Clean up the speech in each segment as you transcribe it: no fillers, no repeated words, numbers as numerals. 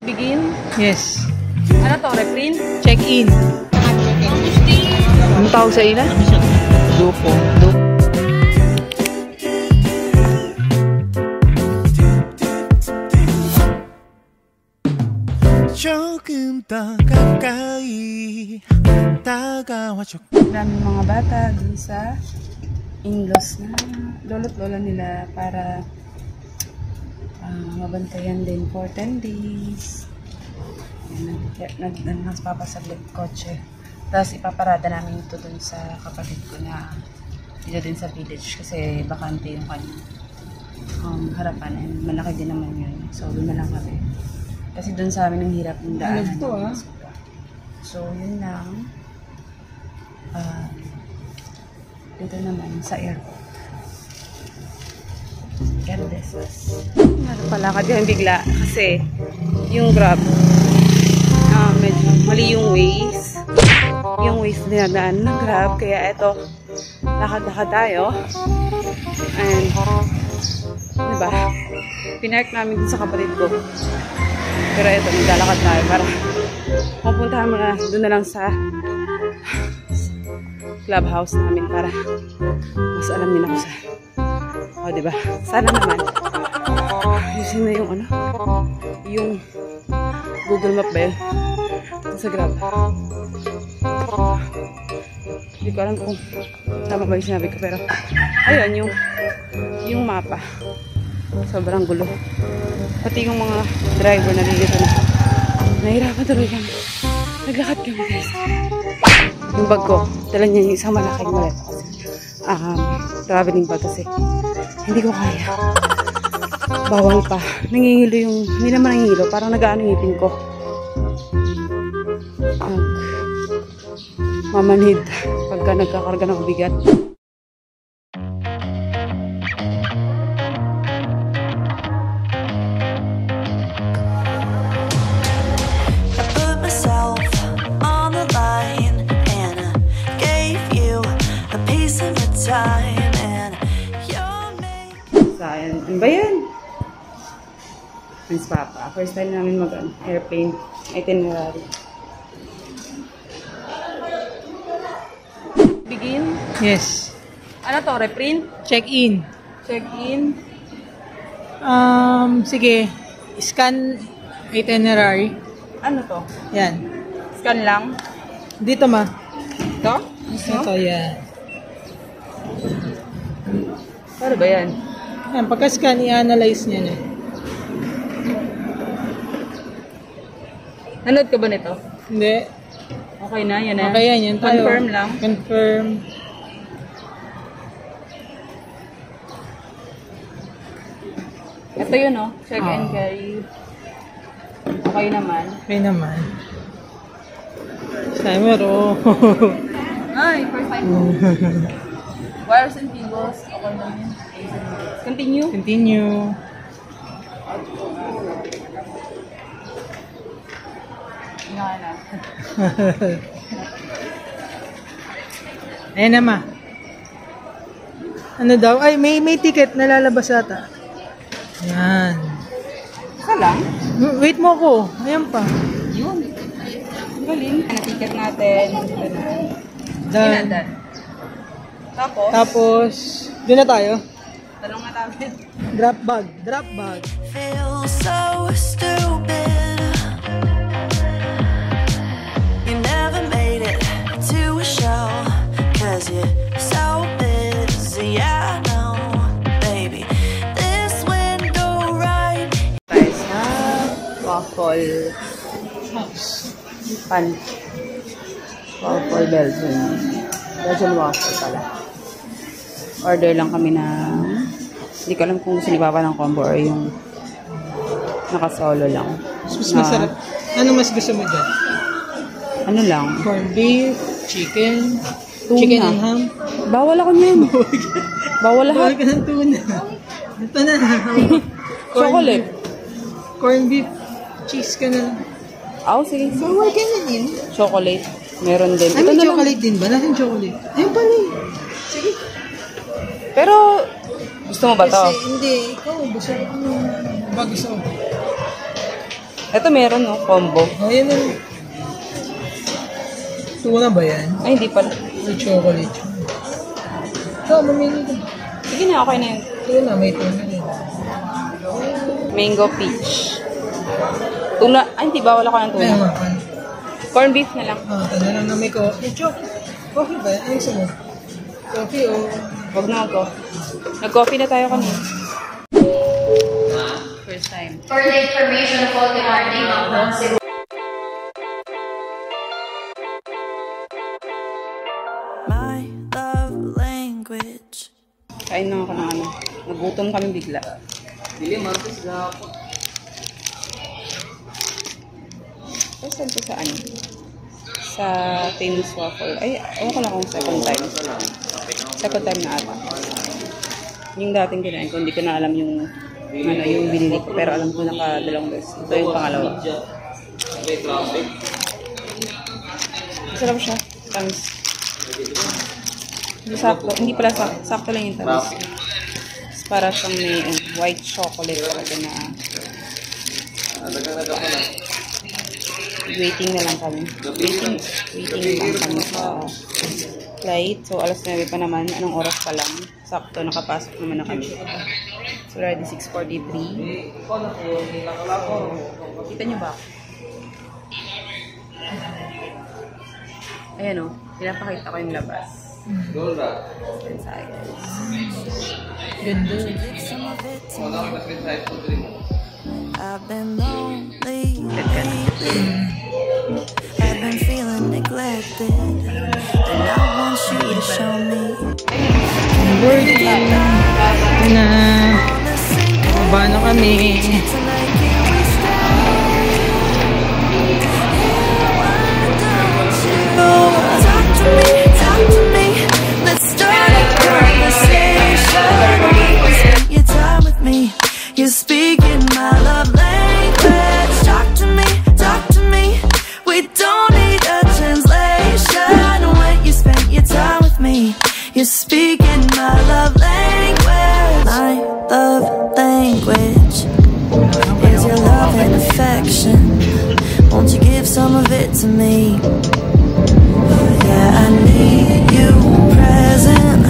Begin? Yes. Ano to? Reprint? Check-in. Ano tawag sa ina? Dupo. 조금 더 가까이 다가와줘. Maraming mga bata dun sa in-laws na lolo't lola nila para mabantayan din for 10 days. Nagpapasaglit kotse. Tapos ipaparada namin ito dun sa kapatid ko na dito din sa village kasi bakante yung kanyang harapan. And malaki din naman yun. So doon na lang kami. Kasi doon sa amin ang hirap ng daan. So yun lang. Dito naman sa airport. Erdesos. Palakad kami bigla kasi yung Grab medyo mali yung ways. Yung ways na daan ng Grab. Kaya eto, lakad-lakad tayo. And diba? Pinark namin dun sa kapatid ko. Pero eto, maglalakad tayo para pupuntahan mo na doon na lang sa clubhouse namin para mas alam nila ko sa diba? Sana naman using na yung yung Google Map ba yun? Sa Grab. Hindi ko alam kung tama ba yung sinabi ko pero ayun yung mapa. Sobrang gulo. Pati yung mga driver na dito na nahirapan tuloy kami. Naglakad kami guys. Yung bag ko, dala niya yung isang malaking maleta kasi traveling bag kasi hindi ko kaya. Bawal pa. Nangingilo yung, hindi naman nangingilo, parang nag-aano yung ngipin ko. Mamanhid pagka nagkakarga ng bigat. Ano ba yan? Miss Papa. First time namin mag-airplane itinerary. Begin? Yes. Ano to? Reprint? Check-in. Check-in? Sige. Scan itinerary. Ano to? Yan. Scan lang? Dito ma. Ito? Mismo? Ito yan. Ano ba yan? Yan. Pagka-scan, i-analyze niya na. Nanood ka ba nito? Hindi. Okay na, yan na. Okay yan. Yan tayo. Confirm lang. Confirm. Ito yun, oh. Check and carry. Okay naman. Okay naman. Timer, oh. Ay, first time ko. Wires and cables. Okay lang yun. Continue. Continue. Nga na. Ayan na ma. Ano daw? Ay, may ticket na lalabas ata. Ayan. Isa lang? Wait mo ko. Ayan pa. Yun. Galing. Ang ticket natin. Done. Done. Tapos? Tapos, doon na tayo. Talong na natin. Drop bag. Drop bag. Feel so stupid. You never made it to a show, 'cause you're so busy. I know, baby. This window right. Tayo sa waffle. Pan. Waffle Belgian. Belgian waffle pala. Order lang kami na hindi ko alam kung sinibaba ng combo or yung nakasolo lang. Mas masarap. Ano mas gusto mo dyan? Ano lang? Corned beef, chicken, Tuna. chicken and ham. Bawal ako niyan. Bawal Bawal lahat. ka ng tuna. Ito na. Chocolate. Corned beef, cheese ka na. Sige. Bawal ka na yun. Chocolate. Meron din. Ay, may na lang. chocolate din ba? Nasaan chocolate? Ayun pala eh. Sige. Pero, gusto mo ba to? Kasi, hindi. Ikaw, gusto mo. Ba gusto mo? Ito meron, no? Combo. Oh, yan yung... Tuna ba yan? Ay, hindi pala. May chocolate. Ikaw, mamili ka. Sige na, okay na yun. Tuna, may tuna din. Mango peach. Tuna, ay, hindi ba? Wala ko ng Ay, tuna. makan. Corn beef na lang. Ah, tanda lang na may coffee. Chocolate. Coffee ba? Ano gusto mo? Coffee o... Huwag na ako. Nag-coffee na tayo kanina. First time. For the information of all the learning of the My love language. Kain na ako ng ano. Nagutom kami bigla. Ay, saan ko saan? Sa Famous Waffle. Ay, ewan ko na kung second time. Second time na ata. Yung dating kinain ko, hindi ko na alam yung ano, yung binili ko. Pero alam ko nakadalawang beses. Ito yung pangalawa. Masarap siya. Tamis. Hindi pala sakto lang yung tamis. Para siyang may white chocolate talaga na waiting na lang kami. Waiting lang kami sa flight. So, alas 9 pa naman. Anong oras pa lang? Sakto, nakapasok naman na kami. So, already 6:43. Kita niyo ba? Ayan o. Pinapakita ko yung labas. Inside. Ganda. Some of it to me. I've been lonely lately. I've been feeling neglected, and I want you to show me. Birthday na. Baba na kami. Tonight, can we stay? Talk to me. Let's start a conversation. Spend your time with me. You're speaking my love language. Talk to me. We don't need a translation. When you spend your time with me, you're speaking my love language. My love language is your love and affection. Won't you give some of it to me? Yeah, I need you present.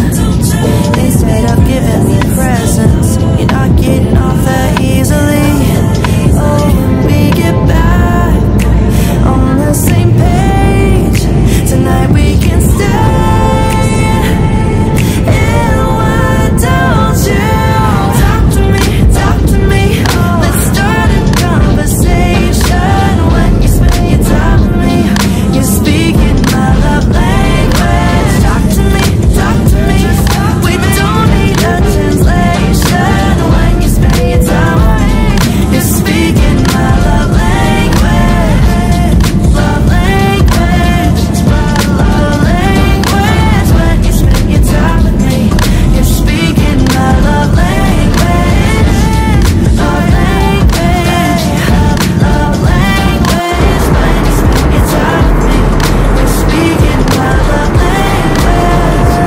Instead of giving me presents, you're not getting off that easily. Oh, when we get back on the same page, tonight we can stay. And why don't you talk to me? Let's start a conversation. When you spend your time with me, you're speaking my love language. Talk to me. We don't need a translation. When you spend your time with me, you're speaking my love language. Love language. Love language. When you spend your time with me, you're speaking my love language. Love language. Love language. When you spend your time with me, you're speaking my love language.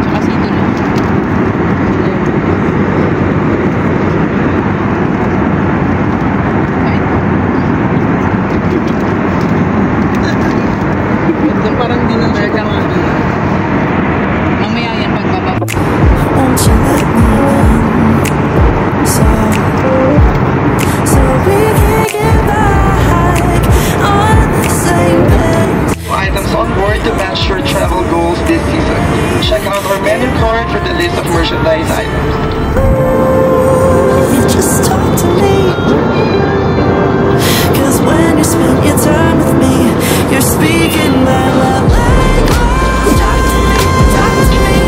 Tsaka sito lang. Ito parang di na siya kamali. Mamaya yan pagbaba. Won't you let me in? So we can get back on the same page. Items on board to match your travel goals this season. Check out our menu card for the list of merchandise items. You just talk to me. 'Cause when you spend your time with me, you're speaking my love language. Talk to me.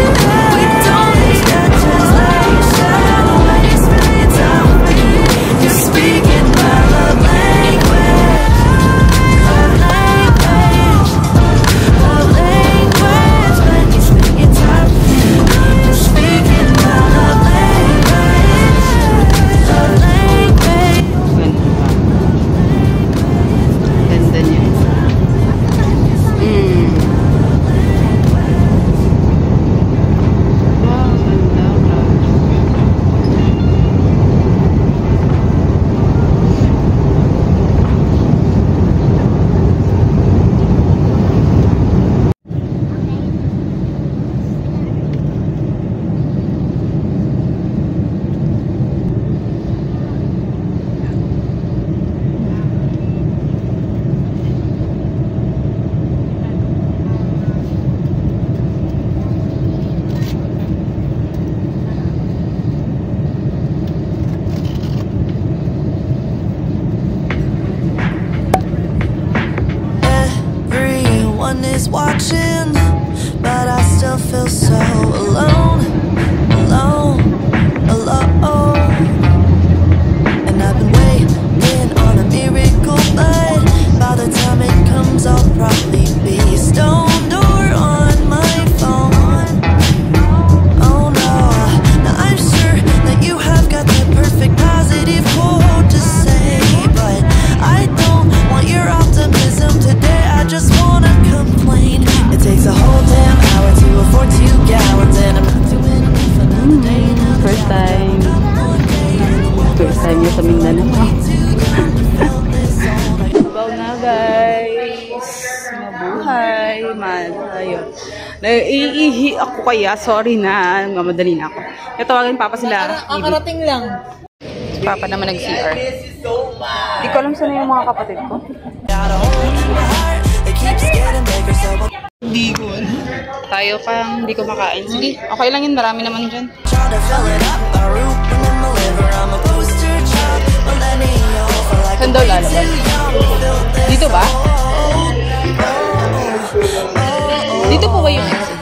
We don't need a translation. When you spend your time with me, you're speaking my love language. Love language. Love language. When you spend your time with me, you're speaking my love one is watching, but I still feel so alone, alone, alone. And I've been waiting on a miracle, but by the time it comes I'll probably be stoned or on my phone. Oh no, now I'm sure that you have got the perfect positive quote to say, but I don't want your optimism today. I just wanna complain. It takes a whole damn hour to afford 2 gallons, and I'm not doing enough another day. First time. First time niya sa Mindanao. Sabaw na guys. Mabuhay. Ayun. Naiihi ako kaya. Sorry na. Mamadali na ako. Natawagin papa sila. Kakarating lang. Si papa naman nag-CR. Hindi ko alam saan yung mga kapatid ko. Hindi ko. Tayo pang hindi ko makain. Sige, okay lang yun. Marami naman dyan. Saan daw lalabas? Dito ba? Dito po ba yung exit?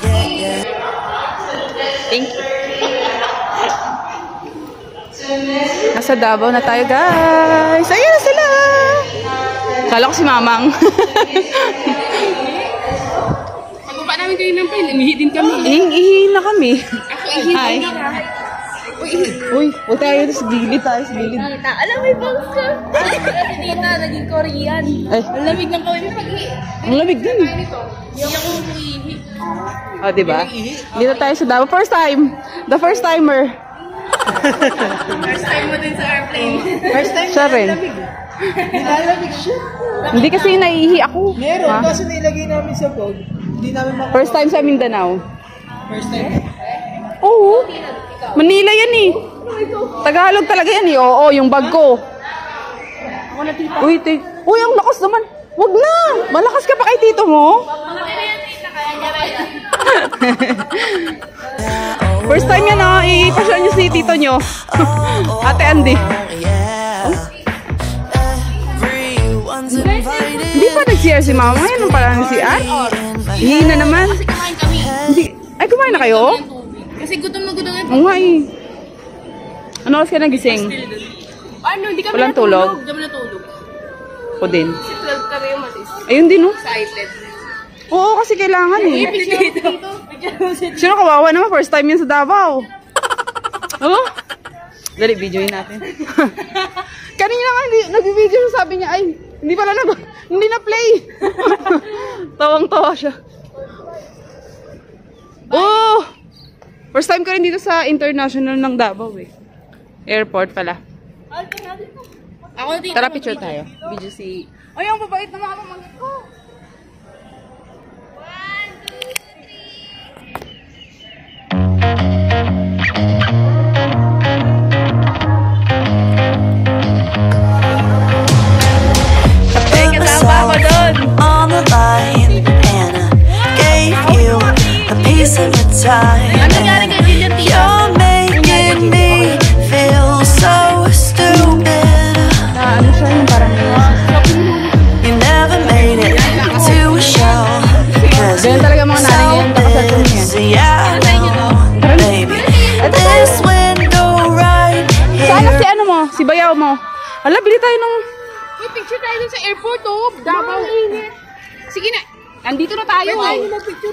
Thank you. Nasa Davao na tayo guys. Ayun na sila. Kala ko si Mamang. Pagbaba namin kayo ng plane, umihi din kami. Ihi na kami. Ako ihi Hi. din na. Uy, huwag tayo sa gilid. Tayo sa gilid. Alam mo yung bangs ka? Kasi dito, naging Korean. Ay, Ang lamig ng kawin mo pag-ihi. ang lamig din. Hindi ako umihi. O, diba? Dito tayo sa Davao. First time. The first timer. First time mo din sa airplane. First time Siya rin. nilalamig siya. Hindi kasi naiihi ako. Meron, Ha? kaso nilagay namin sa bag. Hindi namin makakuha. First time sa Mindanao. First time. Oo. Manila yan eh. Tagalog talaga yan eh. Oo, yung bag ko. Uy, uy, ang lakas naman. Wag na. Malakas ka pa kay tito mo. First time yan ah. Ipasyon niyo si tito nyo. Ate Andy. Hindi pa nag-CR si mama. Yan ang pala nag-CR. Hindi na naman. Kasi kumain kami. Hindi. Ay, kumain na kayo? Kasi gutom na gutom na. Oo nga eh. Ano oras ka nagising? Ano, hindi kami Walang tulog? Hindi kami natulog. Ako din. Kasi 12 kami yung matis. Ayun din oh. Excited. Oo, kasi kailangan eh. Dito. Sino kawawa naman? First time yun sa Davao. Oh? Dali, videoin natin. Kanina nga, nag-video siya, sabi niya, ay, hindi pala hindi na play. Tawang-tawa siya. Oh! First time ko rin dito sa international ng Davao eh. Airport pala. Ako dito. Tara, picture tayo. Video si... Ay, ang babait na mga pamangkin ko. On the line, and I gave you a piece of my time. You're making me feel so stupid. Ano siya yung parang... You never made it to a show. Ganyan talaga mga nanay ngayon. Nakasasun niya. Yeah, baby. This window right Sana si here. ano mo? Si bayaw mo. Hala, bili tayo ng... May picture tayo dun sa airport, oh. Davao. Sige na. Andito na tayo.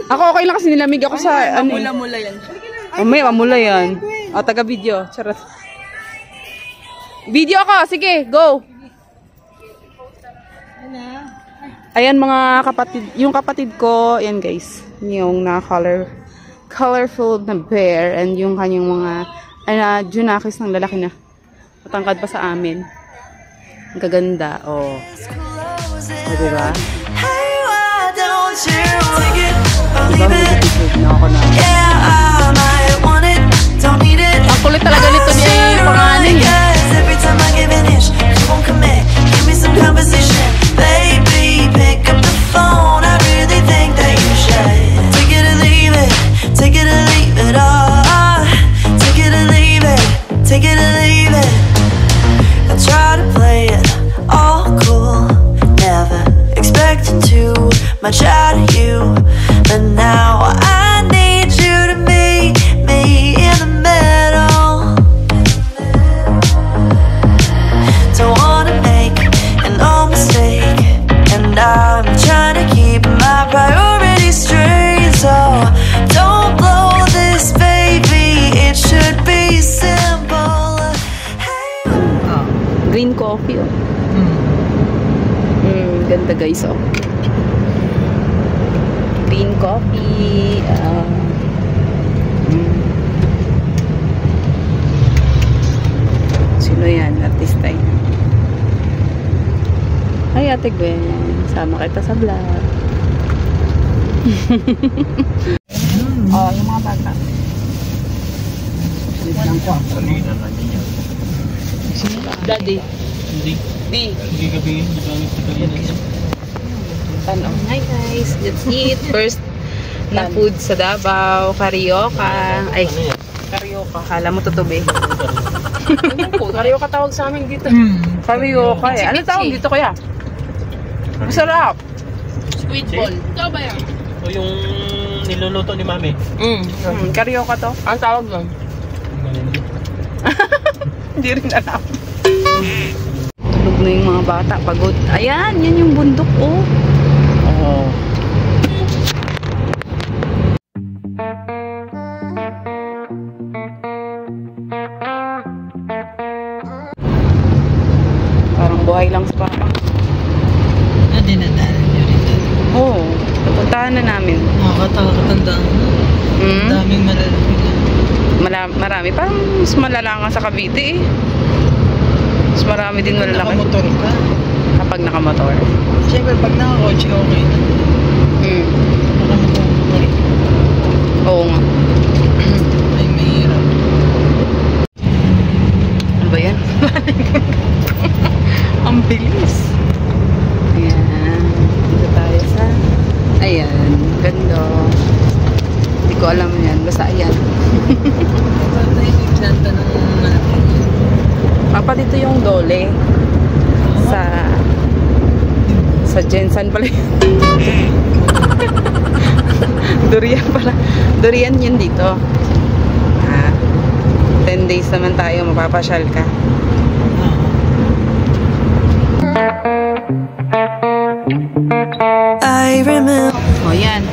Ako okay lang kasi nilamig ako sa... Ano, Mula-mula yan. may mamula yan. O, taga-video. Charot. Video ako. Sige, go. Ayan mga kapatid. Yung kapatid ko, ayan guys. Yung colorful na bear. And yung kanyang mga junakis ng lalaki na. Matangkad pa sa amin. Ang gaganda. O, diba? Hey, why don't you take it or Diba, leave it? mag-episode na ako na. Yeah, I might want it, don't need it. Ang kulit talaga nito ni pangalan. Every time I give an inch, you won't commit. Give me some conversation, baby. Pick up the phone. I really think that you should take it or leave it. Take it or leave it. Oh, take it or leave it. Take it or leave it. I try to play it all cool. Never expected too much much out of you, and now I need you to meet me in the middle. Don't wanna make an old mistake, and I'm trying to keep my priorities straight. So don't blow this, baby, it should be simple. Hey. Green coffee, oh. Ganda guys, oh. Green coffee. Sino yan? Artist tayo. Ay, Ate Gwen. Sama kita sa vlog. Oh, yung mga bata. Daddy. Di. Ano? Hi guys, let's eat. First na food sa Davao, Carioca. Ay, Carioca. Kala mo tutubi. Carioca tawag sa amin dito. Carioca eh. Ano tawag dito kaya? Masarap. Squid ball. Ito ba yan? O yung niluluto ni Mami. Carioca to. Ang tawag doon? Hindi rin alam. Tulog na yung mga bata. Pagod. Ayan, yan yung bundok, oh. Oo. Parang buhay lang sa papa. Dinadalan nyo rin doon. Oo. Napuntahan na namin. Nakakatawa katandaan. Daming malalaki na. Marami. Parang mas malala nga sa Cavite, eh. Mas marami din malalaki. Nakamotor ka. Kapag nakamotor. Siyempre, pag nakakotse, okay na. Nakamotor ka rin. Oo nga. Ay, mahirap. Ano ba yan? Ang bilis. Ayan. Dito tayo sa... Ayan. Ganda. Hindi ko alam yan. Basta ayan. Paano yung planta ng malaki? Papa, dito yung Dole. Sa Jensen pala. Durian pala. Durian yun dito. 10 days naman tayo. Mapapasyal ka. I remember. O, yan.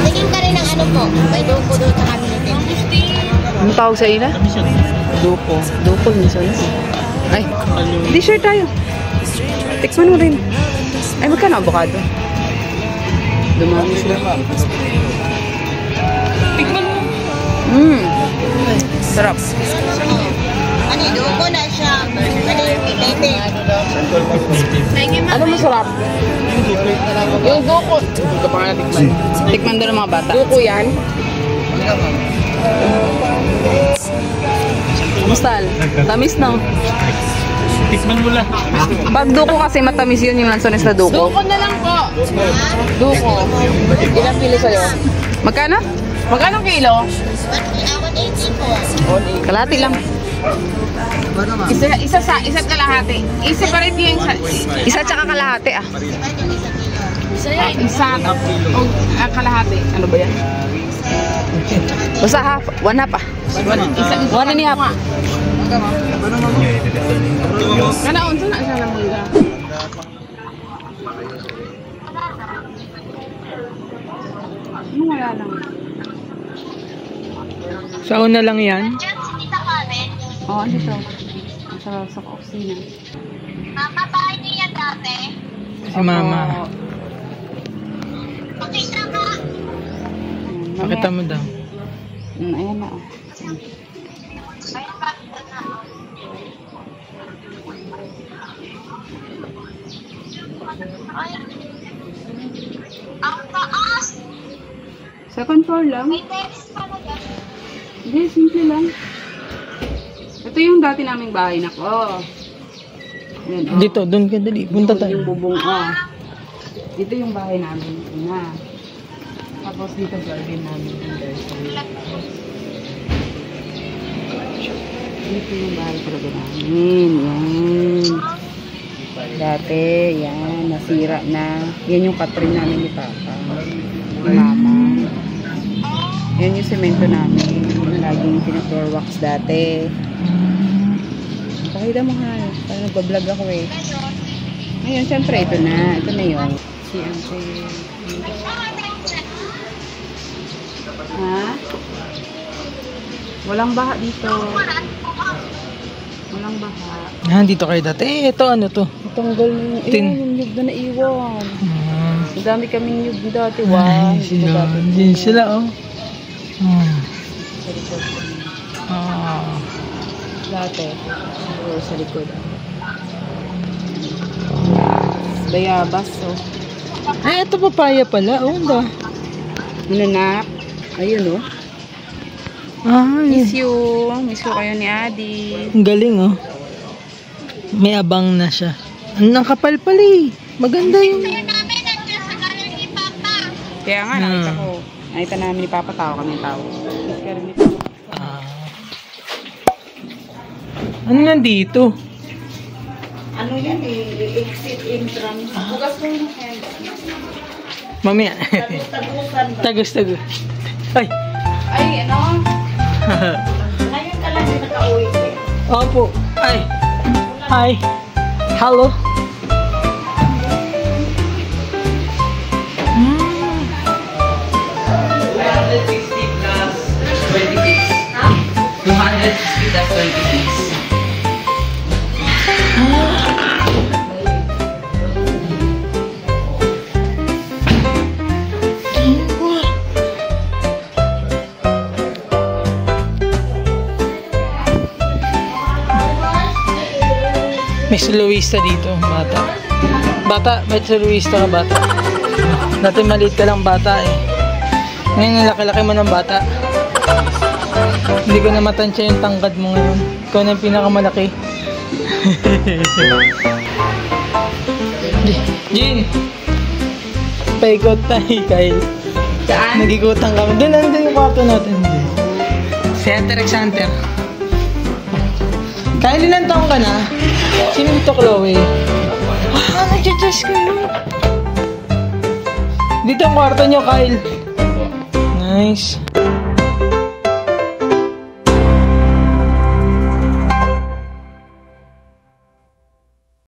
Tingin ka rin ng ano po, may duko doon sa cabinet. Ano tawag sa ila? Duko. Duko, minsan. Ay, di share tayo. Tikman mo rin. Ay, magkano avocado? Dumami sila. Tikman mo. Sarap. Ano yung duko na siya? Ano yung kitete? Ano masarap? Yung duko. Hindi ka pa nga natikman. Tikman doon ng mga bata. Duko yan. Kamusta? Tamis na. Tikman mo lang. Pag duko kasi matamis yun yung lansones na duko. Duko na lang po. Duko. Ilang kilo sa'yo? Magkano? Magkano kilo? 180 po. Kalahati lang. Isa't kalahati. Isa pa rin yung Isa tsaka kalahati ah. isa o kalahati. Ano ba yan? Basta half. One half ah. One and a half. Kanaon sa na siya ng mangga. Ano wala lang? Sa una lang yan. Diyan si Tita Karen. Oo, ano ito? Sa kusina. Mama, bahay niyo yan dati. Si Mama. Pakita ka. Pakita mo daw. Ayan na oh. Ang taas. Second floor lang. May terrace pa na yan. Hindi, simple lang. Ito yung dati naming bahay na ko. Ayan, oh. Dito, doon ka dali. Punta tayo. Yung bubong, oh. Dito yung bahay namin. Una. Tapos dito garden namin. Dito yung bahay talaga namin. Yan. Dati, yan, nasira na. Yan yung katrin namin ni Papa. Ni Mama. Yan yung semento namin. Laging pinag-floor wax dati. Pakita mo ha. Parang nagbablog ako eh. Ngayon, syempre, ito na. Ito na yun. Si Auntie. Ha? Walang baha dito. Walang baha. Yan, dito kayo dati. Ito, ano to? Tanggal na yung, Tin. yung nyug na naiwan. Ang dami kaming nyug dati. Ay, sila. Diyan sila, oh. Dati. Oo, sa likod. Bayabas, oh. Ay, ito papaya pala. Oh, anda. Ano na? Ayun, oh. Ay, Miss you. Miss you kayo ni Adi. ang galing, oh. May abang na siya. Ang kapal pala eh. Maganda yung... Kaya nga, nakita ko. Nakita namin ni Papa, tao kami tao. Miss ka rin ni Papa. Ano nandito? Ano yan eh? Exit entrance. Bukas ko yung hand. Mamaya. Tagusan ba? Tagus. Ay. Ay, ano? Ngayon ka lang din naka-uwi. Opo. Ay. Hi. Hello. May soloista dito, bata. Bata, may soloista ka, bata. Dati maliit ka lang bata eh. Ngayon, laki-laki mo ng bata. Hindi ko na matansya yung tangkad mo ngayon. Ikaw na yung pinakamalaki. Jean! Paikot tayo, Kyle. Saan? Nagikutan kami. Doon lang din yung kwarto natin. Center Xanter. Kyle, ilan taong ka na? Sino dito, Chloe? Ah, nag-adjust kayo. Dito ang kwarto nyo, Kyle. Nice.